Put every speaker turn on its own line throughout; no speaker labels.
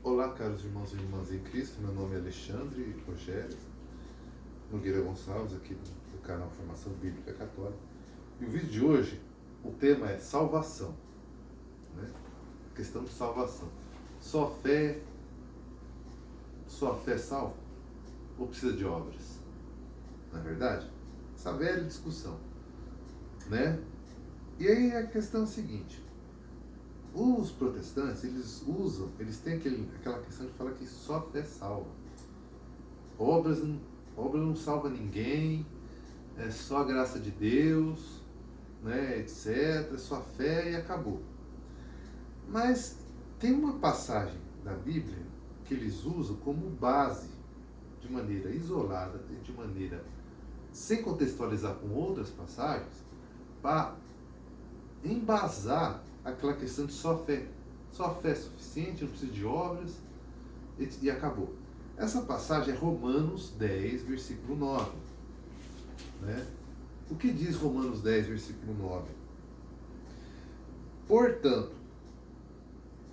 Olá, caros irmãos e irmãs em Cristo, meu nome é Alexandre Rogério Nogueira Gonçalves, aqui do canal Formação Bíblica Católica. E o vídeo de hoje, o tema é salvação, né? Questão de salvação. Só fé salva? Ou precisa de obras? Não é verdade? Essa velha discussão, né? E aí a questão é a seguinte: os protestantes, eles têm aquela questão de falar que só fé salva. Obra não salva ninguém, é só a graça de Deus, né, etc. Só fé e acabou. Mas tem uma passagem da Bíblia que eles usam como base, de maneira isolada, de maneira sem contextualizar com outras passagens, para embasar aquela questão de só fé. Só fé é suficiente, não precisa de obras, e acabou. Essa passagem é Romanos 10, versículo 9. Né? O que diz Romanos 10, versículo 9? Portanto,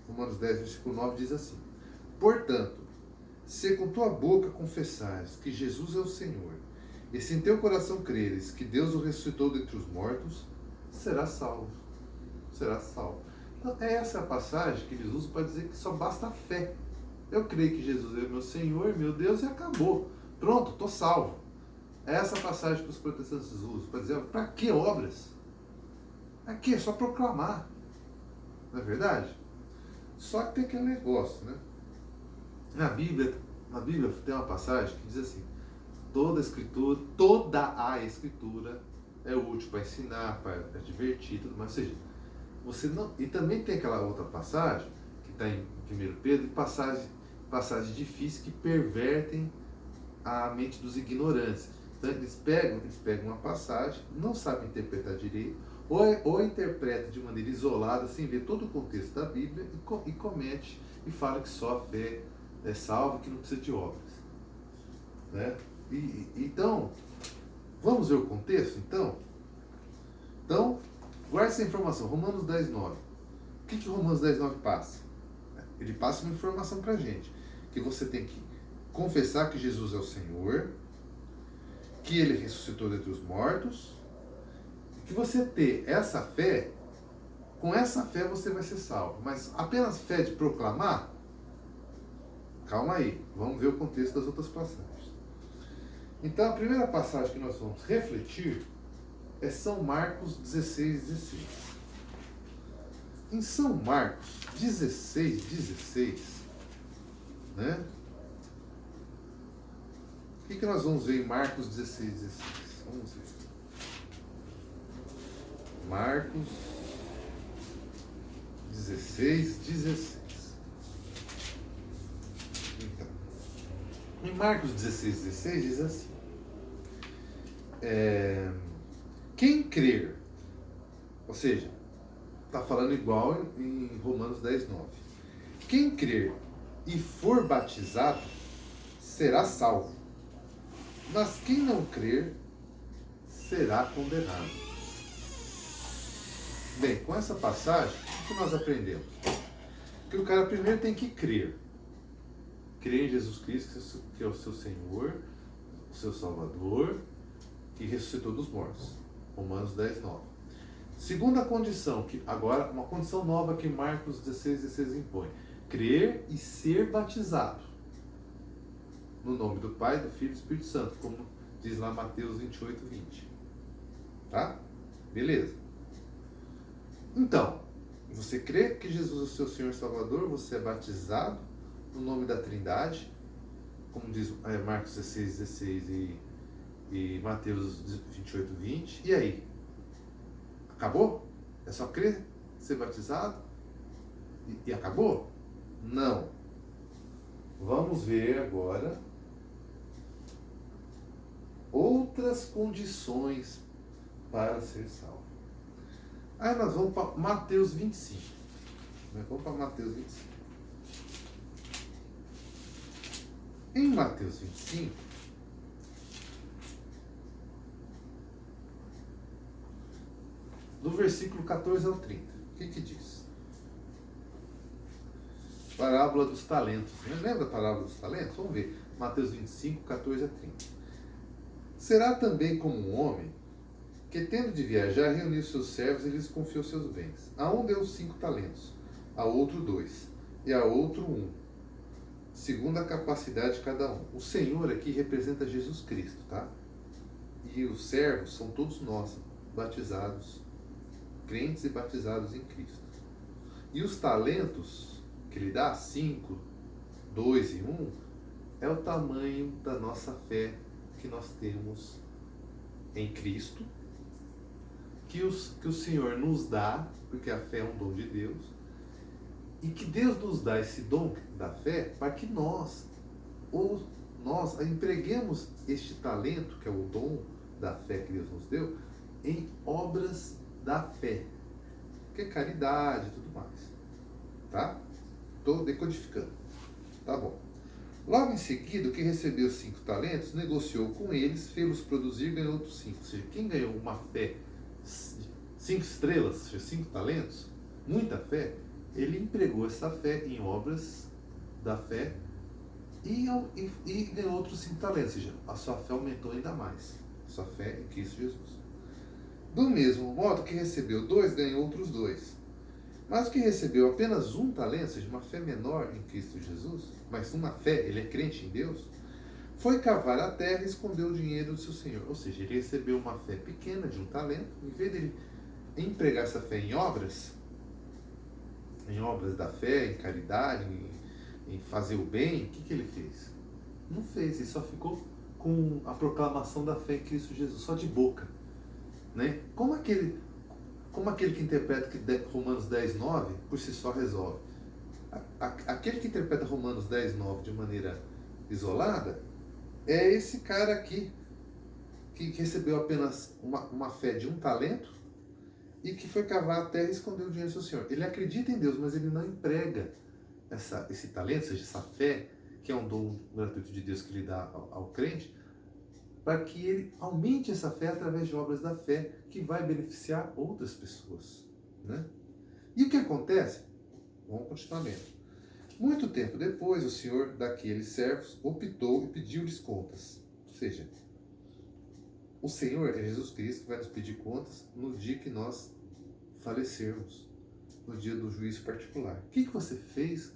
Romanos 10, versículo 9 diz assim: portanto, se com tua boca confessares que Jesus é o Senhor, e se em teu coração creres que Deus o ressuscitou dentre os mortos, serás salvo. Serás salvo. Então, essa é a passagem que eles usam para dizer que só basta a fé. Eu creio que Jesus é meu Senhor, meu Deus, e acabou. Pronto, estou salvo. É essa passagem que os protestantes usam para dizer: para que obras? Aqui é só proclamar. Não é verdade? Só que tem aquele negócio, né? Na Bíblia tem uma passagem que diz assim: toda a escritura é útil para ensinar, para divertir, tudo mais. Ou seja, você não. E também tem aquela outra passagem que está em 1 Pedro, passagens difíceis que pervertem a mente dos ignorantes. Então eles pegam uma passagem, não sabem interpretar direito, ou interpreta de maneira isolada, sem ver todo o contexto da Bíblia, e comete e fala que só a fé é salva, que não precisa de obras. Né? Então, vamos ver o contexto, então? Então, guarde essa informação, Romanos 10, 9. O que Romanos 10, 9 passa? Ele passa uma informação pra gente, que você tem que confessar que Jesus é o Senhor, que Ele ressuscitou dentre os mortos, e que você ter essa fé, com essa fé você vai ser salvo. Mas apenas fé de proclamar? Calma aí, vamos ver o contexto das outras passagens. Então a primeira passagem que nós vamos refletir é São Marcos 16, 16. Em São Marcos 16, 16, né? O que nós vamos ver em Marcos 16, 16? Vamos ver. Marcos 16, 16. Então, em Marcos 16, 16 diz assim: quem crer, ou seja, está falando igual em Romanos 10, 9. Quem crer e for batizado será salvo, mas quem não crer será condenado. Bem, com essa passagem, o que nós aprendemos? Que o cara primeiro tem que crer. Crer em Jesus Cristo, que é o seu Senhor, o seu Salvador, que ressuscitou dos mortos. Romanos 10, 9. Segunda condição, que agora uma condição nova que Marcos 16, 16 impõe: crer e ser batizado no nome do Pai, do Filho e do Espírito Santo, como diz lá Mateus 28, 20. Tá? Beleza. Então, você crê que Jesus é o seu Senhor e Salvador, você é batizado no nome da Trindade, como diz Marcos 16, 16 e Mateus 28, 20. E aí? Acabou? É só crer, ser batizado e acabou? Não. Vamos ver agora outras condições para ser salvo. Aí nós vamos para Mateus 25. Vamos para Mateus 25. Em Mateus 25, do versículo 14 ao 30, o que diz? Parábola dos talentos. Lembra da parábola dos talentos? Vamos ver. Mateus 25, 14 a 30. Será também como um homem que, tendo de viajar, reuniu seus servos e lhes confiou seus bens. A um deu 5 talentos, a outro 2, e a outro 1, segundo a capacidade de cada um. O Senhor aqui representa Jesus Cristo, tá? E os servos são todos nós, batizados, crentes e batizados em Cristo. E os talentos que ele dá, 5, 2 e 1, é o tamanho da nossa fé que nós temos em Cristo, que o Senhor nos dá, porque a fé é um dom de Deus, e que Deus nos dá esse dom da fé para que nós empreguemos este talento, que é o dom da fé que Deus nos deu, em obras da fé, que é caridade e tudo mais. Tá? Estou decodificando. Tá bom. Logo em seguida, o que recebeu 5 talentos, negociou com eles, fê-los produzir e ganhou outros 5. Ou seja, quem ganhou uma fé 5 estrelas, ou seja, 5 talentos, muita fé, ele empregou essa fé em obras da fé e ganhou outros 5 talentos. Ou seja, a sua fé aumentou ainda mais. A sua fé em Cristo Jesus. Do mesmo modo que recebeu 2, ganhou outros 2. Mas o que recebeu apenas 1 talento, ou seja, uma fé menor em Cristo Jesus, mas uma fé, ele é crente em Deus, foi cavar a terra e escondeu o dinheiro do seu senhor. Ou seja, ele recebeu uma fé pequena de 1 talento, em vez de ele empregar essa fé em obras da fé, em caridade, em fazer o bem, o que ele fez? Não fez, ele só ficou com a proclamação da fé em Cristo Jesus, só de boca. Né? Como aquele que interpreta que Romanos 10, 9, por si só resolve. Aquele que interpreta Romanos 10, 9 de maneira isolada, é esse cara aqui, que recebeu apenas uma fé de 1 talento, e que foi cavar a terra e escondeu o dinheiro do seu senhor. Ele acredita em Deus, mas ele não emprega esse talento, ou seja, essa fé, que é um dom gratuito de Deus que ele dá ao crente, para que ele aumente essa fé através de obras da fé, que vai beneficiar outras pessoas. Né? E o que acontece? Vamos continuar lendo. Muito tempo depois, o senhor daqueles servos optou e pediu-lhes contas. Ou seja, o Senhor é Jesus Cristo que vai nos pedir contas no dia que nós falecermos, no dia do juízo particular. O que você fez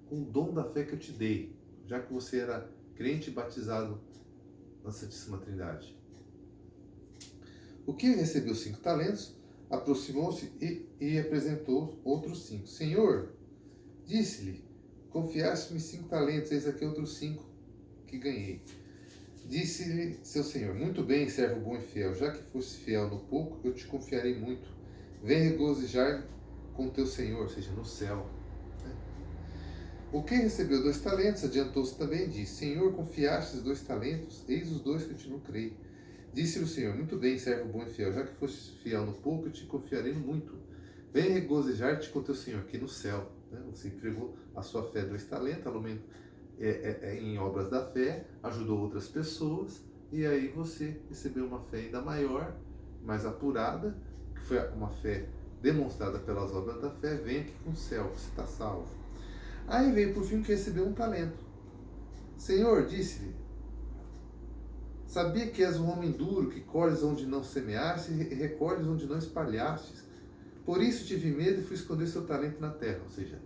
com o dom da fé que eu te dei, já que você era crente e batizado na Santíssima Trindade? O que recebeu 5 talentos, aproximou-se e apresentou outros 5. Senhor, disse-lhe, confiaste-me 5 talentos, eis aqui outros 5 que ganhei. Disse-lhe seu senhor, muito bem, servo bom e fiel, já que foste fiel no pouco, eu te confiarei muito. Vem regozijar com teu senhor, ou seja, no céu. O que recebeu 2 talentos, adiantou-se também e disse, Senhor, confiastes 2 talentos, eis os 2 que eu te lucrei. Disse-lhe o Senhor, muito bem, servo bom e fiel, já que foste fiel no pouco, eu te confiarei no muito. Vem regozijar-te com teu Senhor, aqui no céu. Você entregou a sua fé 2 talentos, em obras da fé, ajudou outras pessoas, e aí você recebeu uma fé ainda maior, mais apurada, que foi uma fé demonstrada pelas obras da fé. Vem aqui com o céu, você está salvo. Aí veio por fim que recebeu 1 talento. Senhor, disse-lhe, sabia que és um homem duro, que colhes onde não semeaste e recolhes onde não espalhastes. Por isso tive medo e fui esconder seu talento na terra. Ou seja,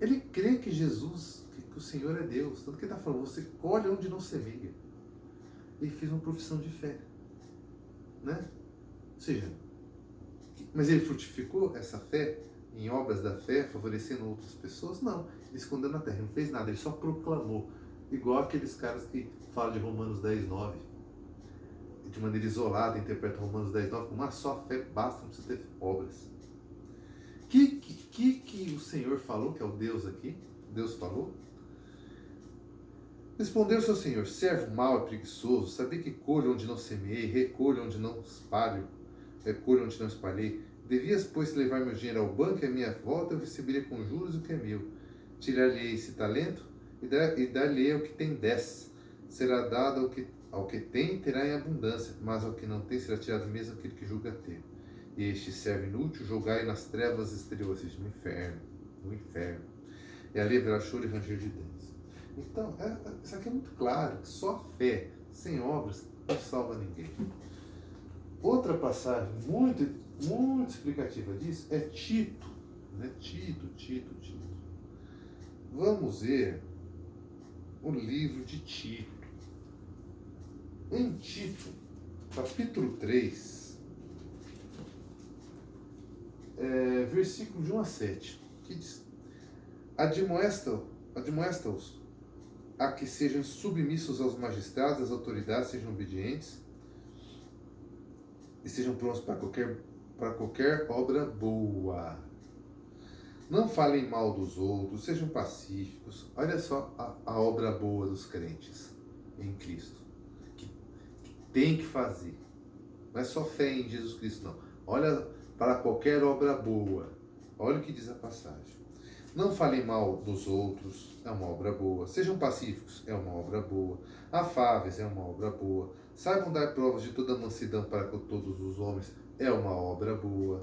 ele crê que Jesus, que o Senhor é Deus. Tanto que ele está falando, você colhe onde não semeia. Ele fez uma profissão de fé. Né? Ou seja, mas ele frutificou essa fé em obras da fé, favorecendo outras pessoas? Não. Ele escondeu na terra, ele não fez nada, ele só proclamou. Igual aqueles caras que falam de Romanos 10, 9. De maneira isolada, interpretam Romanos 10, 9 com uma só fé, basta, não precisa ter obras. Que o Senhor falou, que é o Deus aqui? Deus falou? Respondeu seu Senhor, servo mau e preguiçoso, sabia que colho onde não semeei, recolho onde não espalho, recolho onde não espalhei. Devias, pois, levar meu dinheiro ao banco e a minha volta eu receberia com juros o que é meu. Tirar-lhe esse talento e dar-lhe ao que tem 10. Será dado ao que tem, terá em abundância, mas ao que não tem será tirado mesmo aquele que julga ter. E este servo inútil, jogai nas trevas exteriores, no inferno. e ali haverá choro e ranger de dentes. Então, isso aqui é muito claro, que só a fé, sem obras, não salva ninguém. Outra passagem muito, muito explicativa disso é Tito, né? Tito. Vamos ver o livro de Tito. Em Tito, capítulo 3, versículo de 1 a 7, que diz: Admoesta-os a que sejam submissos aos magistrados, às autoridades, sejam obedientes e sejam prontos para qualquer obra boa. Não falem mal dos outros, sejam pacíficos. Olha só a obra boa dos crentes em Cristo, que tem que fazer. Não é só fé em Jesus Cristo, não. Olha para qualquer obra boa. Olha o que diz a passagem. Não falem mal dos outros, é uma obra boa. Sejam pacíficos, é uma obra boa. Afáveis, é uma obra boa. Saibam dar provas de toda mansidão para com todos os homens, é uma obra boa.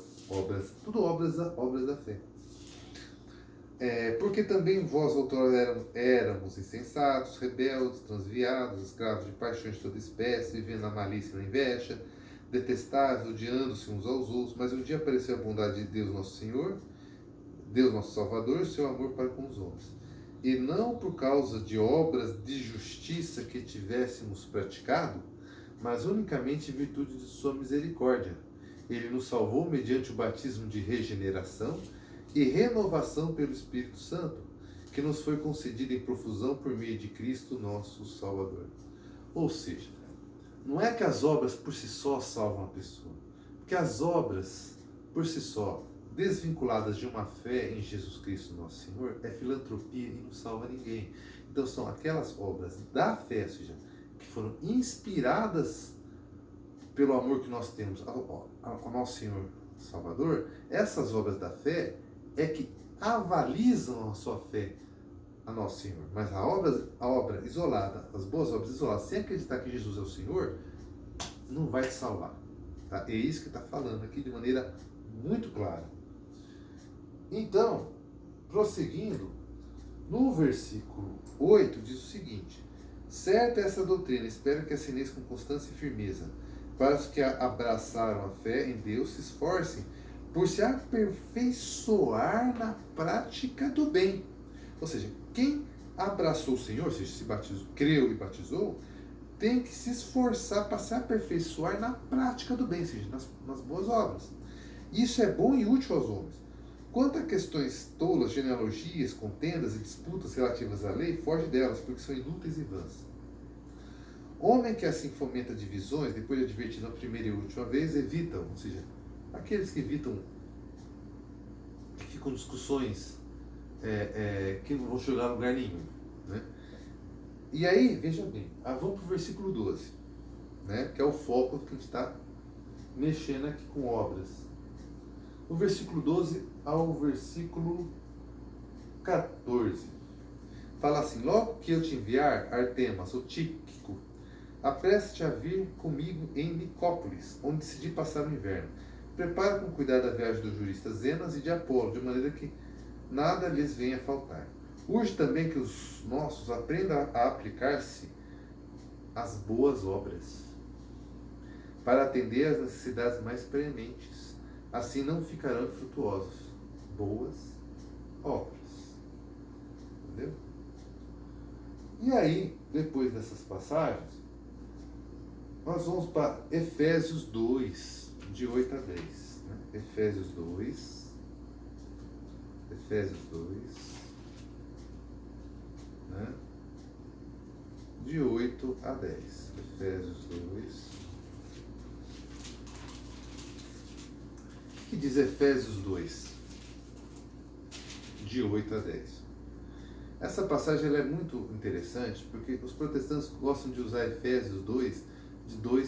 Tudo obras da fé. Porque também vós, outrora, éramos insensatos, rebeldes, transviados, escravos de paixões de toda espécie, vivendo na malícia e na inveja, detestáveis, odiando-se uns aos outros, mas um dia apareceu a bondade de Deus nosso Senhor, Deus nosso Salvador, e o seu amor para com os homens. E não por causa de obras de justiça que tivéssemos praticado, mas unicamente em virtude de sua misericórdia. Ele nos salvou mediante o batismo de regeneração e renovação pelo Espírito Santo, que nos foi concedido em profusão por meio de Cristo nosso Salvador. Ou seja, não é que as obras por si só salvam a pessoa, porque as obras por si só, desvinculadas de uma fé em Jesus Cristo nosso Senhor, é filantropia e não salva ninguém. Então são aquelas obras da fé, ou seja, que foram inspiradas pelo amor que nós temos ao nosso Senhor Salvador. Essas obras da fé é que avalizam a sua fé a nosso Senhor. Mas a obra isolada, as boas obras isoladas, sem acreditar que Jesus é o Senhor, não vai te salvar. Tá? É isso que está falando aqui de maneira muito clara. Então, prosseguindo, no versículo 8 diz o seguinte: certa é essa doutrina, espero que assineis com constância e firmeza, para os que abraçaram a fé em Deus se esforcem por se aperfeiçoar na prática do bem. Ou seja, quem abraçou o Senhor, ou seja, se batizou, creu e batizou, tem que se esforçar para se aperfeiçoar na prática do bem, ou seja, nas boas obras. Isso é bom e útil aos homens. Quanto a questões tolas, genealogias, contendas e disputas relativas à lei, foge delas, porque são inúteis e vãs. Homem que assim fomenta divisões, depois de advertido a primeira e última vez, evitam, ou seja, aqueles que evitam, que ficam discussões que não vão chegar a lugar nenhum. Né? E aí, veja bem, vamos para o versículo 12, né, que é o foco que a gente está mexendo aqui com obras. O versículo 12 ao versículo 14 fala assim: logo que eu te enviar, Artemas, o Tíquico, apresse-te a vir comigo em Nicópolis, onde decidi passar o inverno. Prepara com cuidado a viagem dos juristas Zenas e de Apolo, de maneira que nada lhes venha a faltar. Urge também que os nossos aprendam a aplicar-se às boas obras, para atender às necessidades mais prementes. Assim não ficarão infrutuosos. Boas obras. Entendeu? E aí, depois dessas passagens, nós vamos para Efésios 2, de 8 a 10. Né? Efésios 2, né? De 8 a 10. Efésios 2. O que diz Efésios 2, de 8 a 10? Essa passagem ela é muito interessante, porque os protestantes gostam de usar Efésios 2,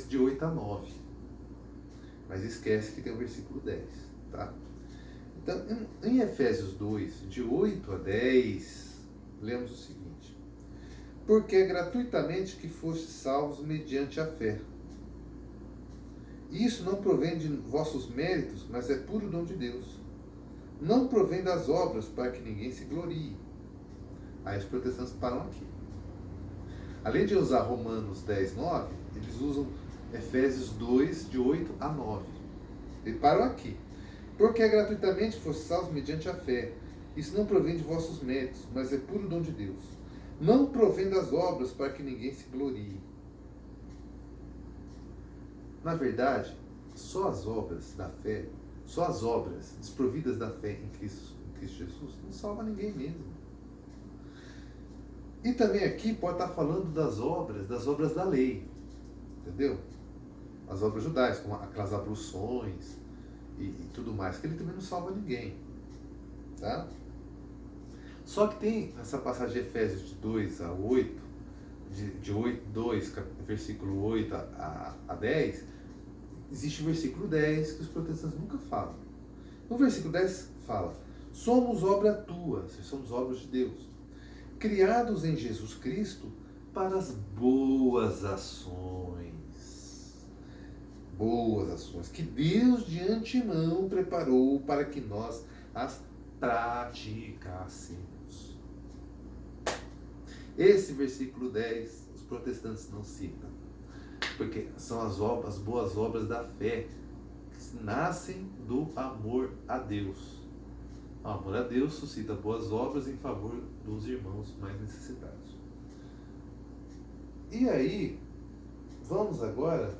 de 8 a 9. Mas esquece que tem o versículo 10. Tá? Então, em Efésios 2, de 8 a 10, lemos o seguinte: porque é gratuitamente que fostes salvos mediante a fé. Isso não provém de vossos méritos, mas é puro dom de Deus. Não provém das obras, para que ninguém se glorie. Aí os protestantes param aqui. Além de usar Romanos 10, 9, eles usam Efésios 2, de 8 a 9. Eles param aqui. Porque é gratuitamente que fosse salvos mediante a fé. Isso não provém de vossos méritos, mas é puro dom de Deus. Não provém das obras para que ninguém se glorie. Na verdade, só as obras da fé, só as obras desprovidas da fé em Cristo Jesus, não salva ninguém mesmo. E também aqui pode estar falando das obras da lei, entendeu? As obras judaicas, como aquelas abluções e tudo mais, que ele também não salva ninguém, tá? Só que tem essa passagem de Efésios de 2 a 8, de 8, 2, versículo 8 a 10, existe o versículo 10 que os protestantes nunca falam. No versículo 10 fala: somos obra tua, somos obras de Deus, criados em Jesus Cristo para as boas ações. Boas ações que Deus de antemão preparou para que nós as praticássemos. Esse versículo 10 os protestantes não citam, porque são as boas obras da fé que nascem do amor a Deus. O amor a Deus suscita boas obras em favor dos irmãos mais necessitados. E aí, vamos agora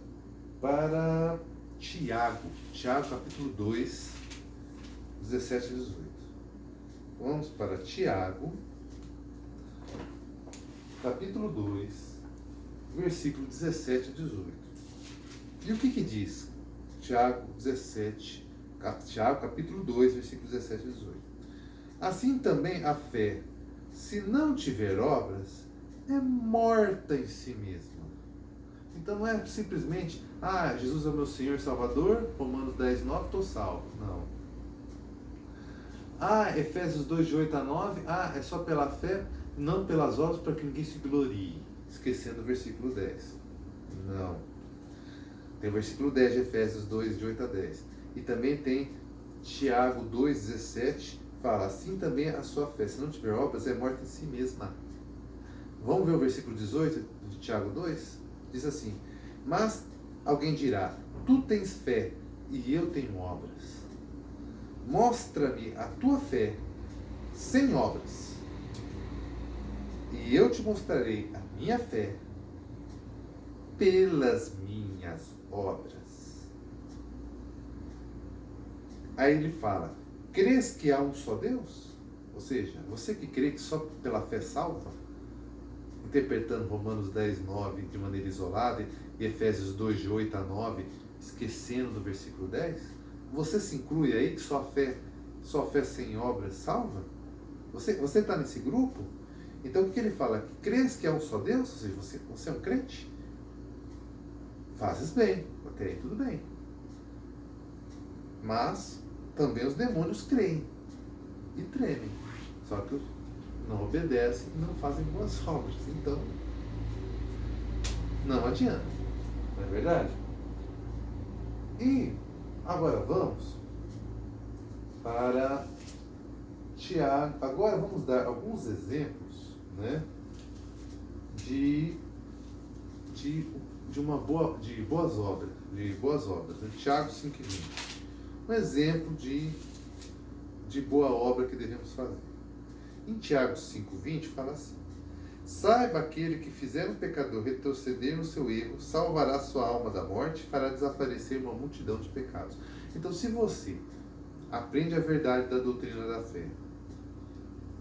para Tiago, capítulo 2, 17 e 18. Vamos para Tiago, capítulo 2, versículo 17 e 18. E o que diz? Tiago, capítulo 2, versículo 17 e 18. Assim também a fé, se não tiver obras, é morta em si mesma. Então não é simplesmente, Jesus é o meu Senhor e Salvador, Romanos 10, 9, estou salvo. Não. Efésios 2, de 8 a 9, é só pela fé, não pelas obras, para que ninguém se glorie. Esquecendo o versículo 10. Não. Tem o versículo 10 de Efésios 2, de 8 a 10. E também tem Tiago 2, 17, fala: assim também a sua fé, se não tiver obras, é morta em si mesma. Vamos ver o versículo 18 de Tiago 2? Diz assim: mas alguém dirá, tu tens fé e eu tenho obras. Mostra-me a tua fé sem obras, e eu te mostrarei a minha fé pelas minhas obras. Aí ele fala: crês que há um só Deus? Ou seja, você que crê que só pela fé salva, interpretando Romanos 10, 9 de maneira isolada e Efésios 2, de 8 a 9, esquecendo do versículo 10, você se inclui aí que só a fé sem obras salva? Você está nesse grupo? Então o que ele fala? Crês que há um só Deus? Ou seja, você é um crente? Fazes bem, até aí tudo bem. Mas também os demônios creem e tremem. Só que não obedecem e não fazem boas obras. Então, não adianta. Não é verdade? E agora vamos para Tiago. Agora vamos dar alguns exemplos, né, de boas obras. Né? Tiago 5,20. Um exemplo de boa obra que devemos fazer. Em Tiago 5,20 fala assim: saiba aquele que fizer um pecador retroceder no seu erro, salvará sua alma da morte e fará desaparecer uma multidão de pecados. Então, se você aprende a verdade da doutrina da fé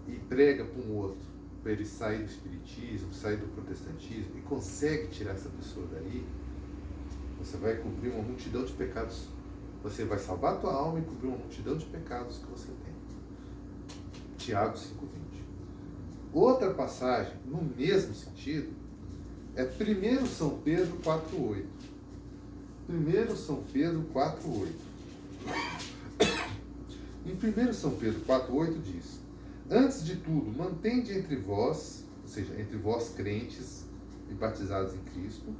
e prega para um outro, para ele sair do espiritismo, sair do protestantismo, e consegue tirar essa pessoa daí, você vai cobrir uma multidão de pecados. Você vai salvar a tua alma e cobrir uma multidão de pecados que você tem. Tiago 5,20. Outra passagem, no mesmo sentido, é 1 São Pedro 4,8. 1 São Pedro 4,8. Em 1 São Pedro 4,8 diz: antes de tudo, mantende entre vós, ou seja, entre vós crentes e batizados em Cristo,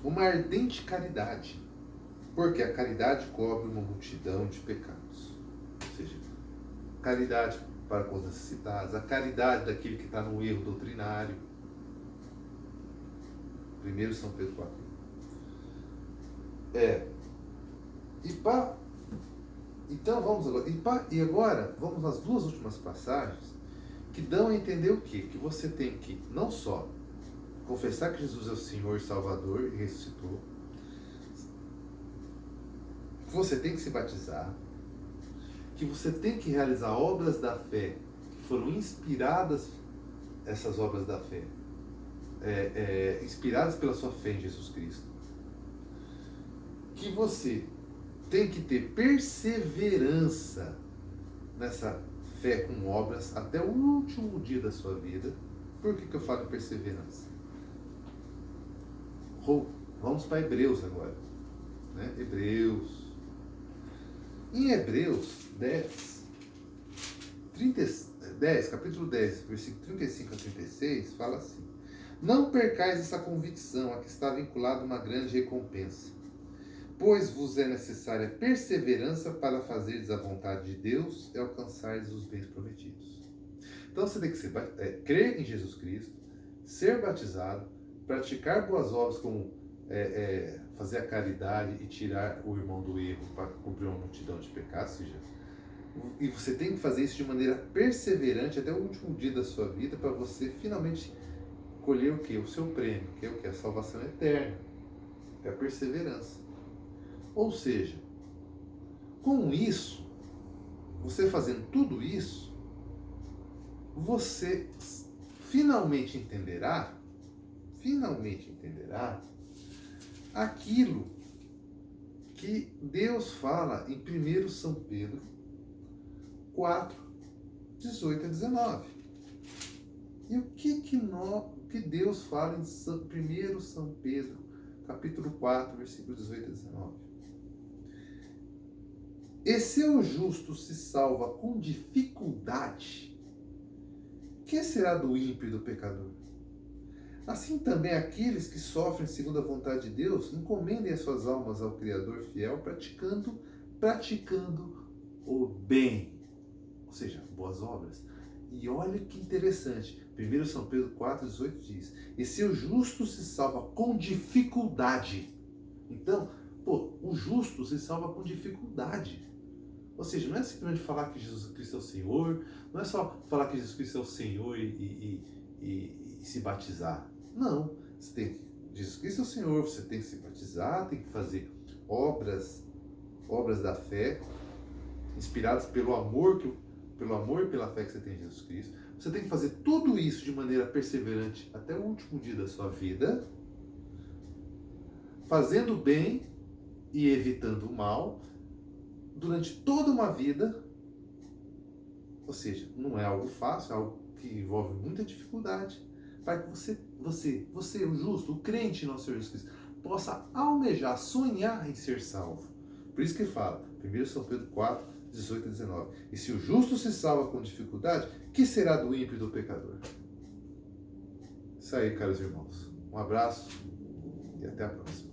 uma ardente caridade, porque a caridade cobre uma multidão de pecados. Ou seja, caridade para com os necessitados, a caridade daquele que está no erro doutrinário. 1 São Pedro 4. Então vamos agora. E agora vamos nas duas últimas passagens que dão a entender o quê? Que você tem que não só confessar que Jesus é o Senhor e Salvador e ressuscitou, que você tem que se batizar, que você tem que realizar obras da fé que foram inspiradas, essas obras da fé, inspiradas pela sua fé em Jesus Cristo, que você tem que ter perseverança nessa fé com obras até o último dia da sua vida. Por que eu falo em perseverança? Vamos para Hebreus agora, né? Em Hebreus 10, capítulo 10, versículo 35 a 36, fala assim: não percais essa convicção, a que está vinculada uma grande recompensa, pois vos é necessária perseverança para fazeres a vontade de Deus e alcançares os bens prometidos. Então você tem que crer em Jesus Cristo, ser batizado, praticar boas obras como fazer a caridade e tirar o irmão do erro para cumprir uma multidão de pecados, e você tem que fazer isso de maneira perseverante até o último dia da sua vida, para você finalmente colher o quê? O seu prêmio, que é o quê? A salvação eterna, é a perseverança. Ou seja, com isso, você fazendo tudo isso, você finalmente entenderá aquilo que Deus fala em 1 São Pedro 4, 18 a 19. E o que Deus fala em 1 São Pedro, capítulo 4, versículo 18 a 19? E se o justo se salva com dificuldade, que será do ímpio e do pecador? Assim também aqueles que sofrem segundo a vontade de Deus, encomendem as suas almas ao Criador fiel, praticando o bem, ou seja, boas obras. E olha que interessante, 1 São Pedro 4, 18 diz: e se o justo se salva com dificuldade. Então, o justo se salva com dificuldade. Ou seja, não é simplesmente falar que Jesus Cristo é o Senhor, não é só falar que Jesus Cristo é o Senhor e se batizar. Não, Jesus Cristo é o Senhor, você tem que se batizar, tem que fazer obras da fé, inspiradas pelo amor e pela fé que você tem em Jesus Cristo. Você tem que fazer tudo isso de maneira perseverante até o último dia da sua vida, fazendo o bem e evitando o mal, durante toda uma vida. Ou seja, não é algo fácil, é algo que envolve muita dificuldade, para que você, o justo, o crente em nosso Senhor Jesus Cristo, possa almejar, sonhar em ser salvo. Por isso que fala, 1 São Pedro 4, 18 a 19. E se o justo se salva com dificuldade, que será do ímpio e do pecador? Isso aí, caros irmãos. Um abraço e até a próxima.